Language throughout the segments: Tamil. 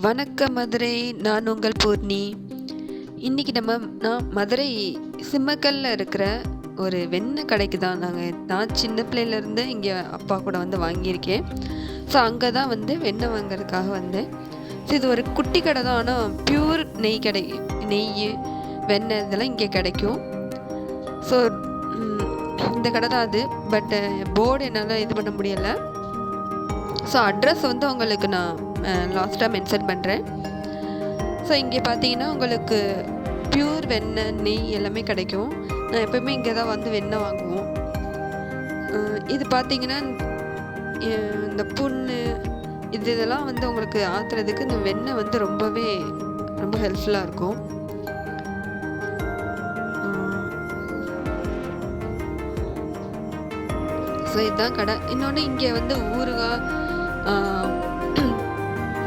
வணக்கம் மதுரை, நான் உங்கள் பூர்ணி. இன்றைக்கி நான் மதுரை சிம்மக்கல்லில் இருக்கிற ஒரு வெண்ணெய் கடைக்கு தான் நான் சின்ன பிள்ளையிலேருந்து இங்கே அப்பா கூட வந்து வாங்கியிருக்கேன். ஸோ அங்கே தான் வந்து வெண்ணெய் வாங்கிறதுக்காக வந்தேன். ஸோ இது ஒரு குட்டி கடை தான், ஆனால் பியூர் நெய் கடை. நெய், வெண்ணெய் இதெல்லாம் இங்கே கிடைக்கும். ஸோ இந்த கடை தான் அது. பட்டு போர்டு என்னால் இது பண்ண முடியலை. ஸோ அட்ரஸ் வந்து உங்களுக்கு நான் லாஸ்ட்டாக மென்ஷன் பண்ணுறேன். ஸோ இங்கே பார்த்தீங்கன்னா உங்களுக்கு பியூர் வெண்ணெய், நெய் எல்லாமே கிடைக்கும். நான் எப்போயுமே இங்கே தான் வந்து வெண்ணெய் வாங்குவோம். இது பார்த்தீங்கன்னா இந்த புண்ணு இதெல்லாம் வந்து உங்களுக்கு ஆற்றுறதுக்கு இந்த வெண்ணெய் வந்து ரொம்ப ஹெல்ப்ஃபுல்லாக இருக்கும். ஸோ இதுதான் கடை. இன்னொன்று இங்கே வந்து ஊறுகாய்,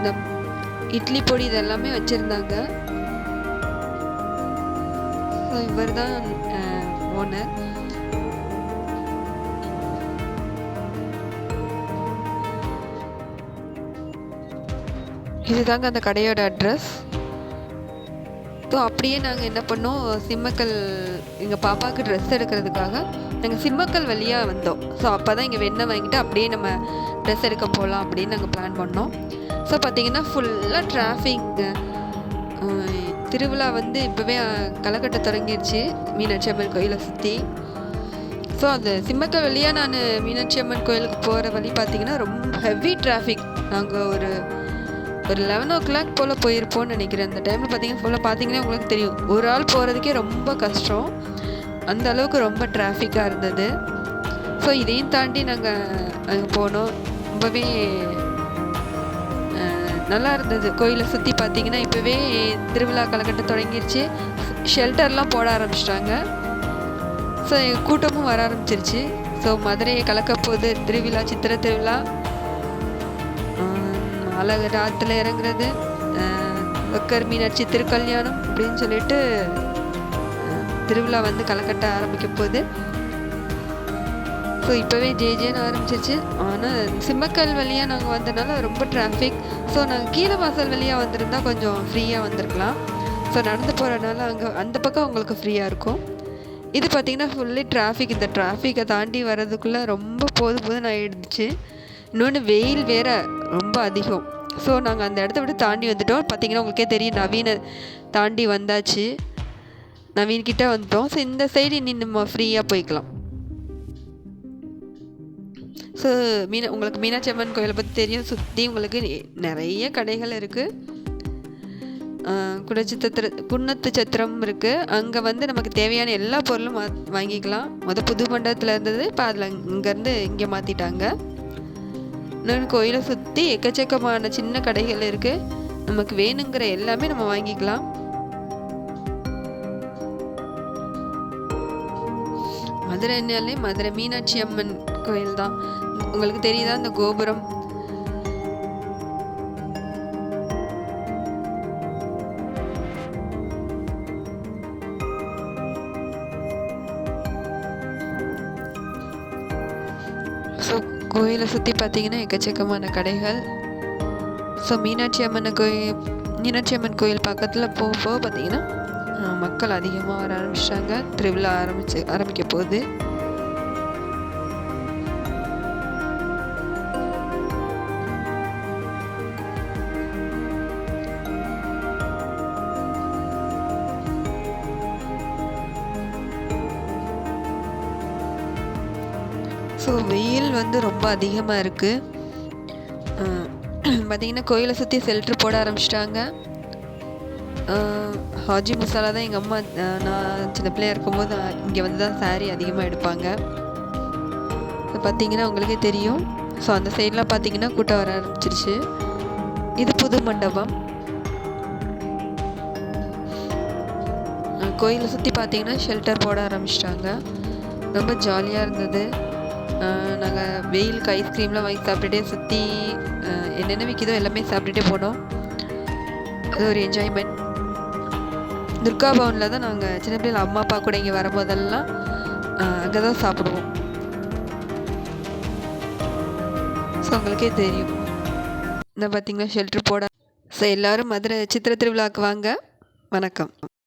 இந்த இட்லி பொடி இதெல்லாமே வச்சுருந்தாங்க. ஸோ இவர் தான் ஓனர். இதுதாங்க அந்த கடையோட அட்ரஸ். ஸோ அப்படியே நாங்கள் என்ன பண்ணோம், சிம்மக்கல் எங்கள் பாப்பாவுக்கு ட்ரெஸ் எடுக்கிறதுக்காக நாங்கள் சிம்மக்கல் வழியாக வந்தோம். ஸோ அப்போ தான் இங்கே வெண்ணெய் வாங்கிட்டு அப்படியே நம்ம ட்ரெஸ் எடுக்க போகலாம் அப்படின்னு நாங்கள் பிளான் பண்ணோம். ஸோ பார்த்திங்கன்னா ஃபுல்லாக டிராஃபிக். திருவிழா வந்து இப்போவே களைக்கட்ட தொடங்கிடுச்சு மீனாட்சி அம்மன் கோயிலை சுற்றி. ஸோ அந்த சிம்மக்கல் வழியாக நான் மீனாட்சி அம்மன் கோயிலுக்கு போகிற வழி பார்த்திங்கன்னா ரொம்ப ஹெவி டிராஃபிக். நாங்கள் ஒரு 11 o'clock போல் போயிருப்போம்னு நினைக்கிறேன். அந்த டைமில் பார்த்தீங்கன்னா உங்களுக்கு தெரியும், ஒரு ஆள் போகிறதுக்கே ரொம்ப கஷ்டம். அந்த அளவுக்கு ரொம்ப டிராஃபிக்காக இருந்தது. ஸோ இதையும் தாண்டி நாங்கள் அங்கே போனோம். ரொம்பவே நல்லா இருந்தது. கோயிலை சுற்றி பார்த்திங்கன்னா இப்போவே திருவிழா களைக்கட்ட தொடங்கிருச்சு. ஷெல்டர்லாம் போட ஆரம்பிச்சிட்டாங்க. ஸோ கூட்டமும் வர ஆரம்பிச்சிருச்சு. ஸோ மதுரையை கலக்க போகுது திருவிழா, சித்திரை திருவிழா. அழகு ராத்தில் இறங்குறது, ஒக்கர் மீனாட்சி திருக்கல்யாணம் அப்படின்னு சொல்லிட்டு திருவிழா வந்து களைக்கட்ட ஆரம்பிக்க போகுது. ஸோ இப்போவே ஜேன்னு ஆரம்பிச்சிருச்சு. ஆனால் சிம்மக்கல் வழியாக நாங்கள் வந்தனால ரொம்ப டிராஃபிக். ஸோ நாங்கள் கீழே வாசல் வழியாக வந்திருந்தால் கொஞ்சம் ஃப்ரீயாக வந்திருக்கலாம். ஸோ நடந்து போகிறனால அங்கே அந்த பக்கம் உங்களுக்கு ஃப்ரீயாக இருக்கும். இது பார்த்திங்கன்னா ஃபுல்லி டிராஃபிக். இந்த டிராஃபிக்கை தாண்டி வர்றதுக்குள்ளே ரொம்ப போதும் ஆகிடுச்சு. இன்னொன்று வெயில் வேறு ரொம்ப அதிகம். ஸோ நாங்கள் அந்த இடத்த விட்டு தாண்டி வந்துட்டோம். பார்த்திங்கன்னா உங்களுக்கே தெரியும், நவீனை தாண்டி வந்தாச்சு. நவீன்கிட்ட வந்துட்டோம். ஸோ இந்த சைடு இனி நம்ம ஃப்ரீயாக போய்க்கலாம். ஸோ உங்களுக்கு மீனாட்சி அம்மன் கோயிலை பற்றி தெரியும். சுற்றி உங்களுக்கு நிறைய கடைகள் இருக்குது. குன்னத்து சத்திரம் இருக்குது. அங்கே வந்து நமக்கு தேவையான எல்லா பொருளும் வாங்கிக்கலாம். புது மண்டபத்தில் இருந்தது, இப்போ அதில் இங்கேருந்து இங்கே மாற்றிட்டாங்க. இன்னொன்று கோயிலை சுற்றி எக்கச்சக்கமான சின்ன கடைகள் இருக்குது. நமக்கு வேணுங்கிற எல்லாமே நம்ம வாங்கிக்கலாம். மதுரைனாலே மதுரை மீனாட்சி அம்மன் கோயில் தான். உங்களுக்கு தெரியுதா அந்த கோபுரம்? ஸோ கோயிலை சுற்றி பார்த்தீங்கன்னா எக்கச்சக்கமான கடைகள். ஸோ மீனாட்சி அம்மன் கோயில் பக்கத்தில் போக பார்த்தீங்கன்னா மக்கள் அதிகமாக வர ஆரம்பிச்சிட்டாங்க. திருவிழா ஆரம்பிக்க போகுது. ஸோ வெயில் வந்து ரொம்ப அதிகமாக இருக்குது. பார்த்திங்கன்னா கோயிலை சுற்றி ஷெல்டர் போட ஆரம்பிச்சிட்டாங்க. ஹாஜி மசாலா தான் எங்கள் அம்மா, நான் சின்ன பிள்ளையாக இருக்கும்போது இங்கே வந்து தான் சாரீ அதிகமாக எடுப்பாங்க. ஸோ பார்த்திங்கன்னா உங்களுக்கே தெரியும். ஸோ அந்த சைட்லாம் பார்த்திங்கன்னா கூட்டம் வர ஆரம்பிச்சிருச்சு. இது புது மண்டபம். கோயிலை சுற்றி பார்த்திங்கன்னா ஷெல்டர் போட ஆரம்பிச்சிட்டாங்க. ரொம்ப ஜாலியாக இருந்தது. நாங்கள் வெயிலுக்கு ஐஸ்கிரீம்லாம் வாங்கி சாப்பிட்டுட்டே சுற்றி என்னென்ன விற்கிதோ எல்லாமே சாப்பிட்டுட்டே போனோம். அது ஒரு என்ஜாய்மெண்ட். துர்கா பவனில் தான் நாங்கள் சின்ன பிள்ளைகள் அம்மா அப்பா கூட இங்கே வரும்போதெல்லாம் அங்கே தான் சாப்பிடுவோம். ஸோ உங்களுக்கே தெரியும். இந்த பார்த்திங்களா ஷெல்ட்ரு போட. ஸோ எல்லோரும் மதுரை சித்திரை திருவிழாவுக்கு வாங்க. வணக்கம்.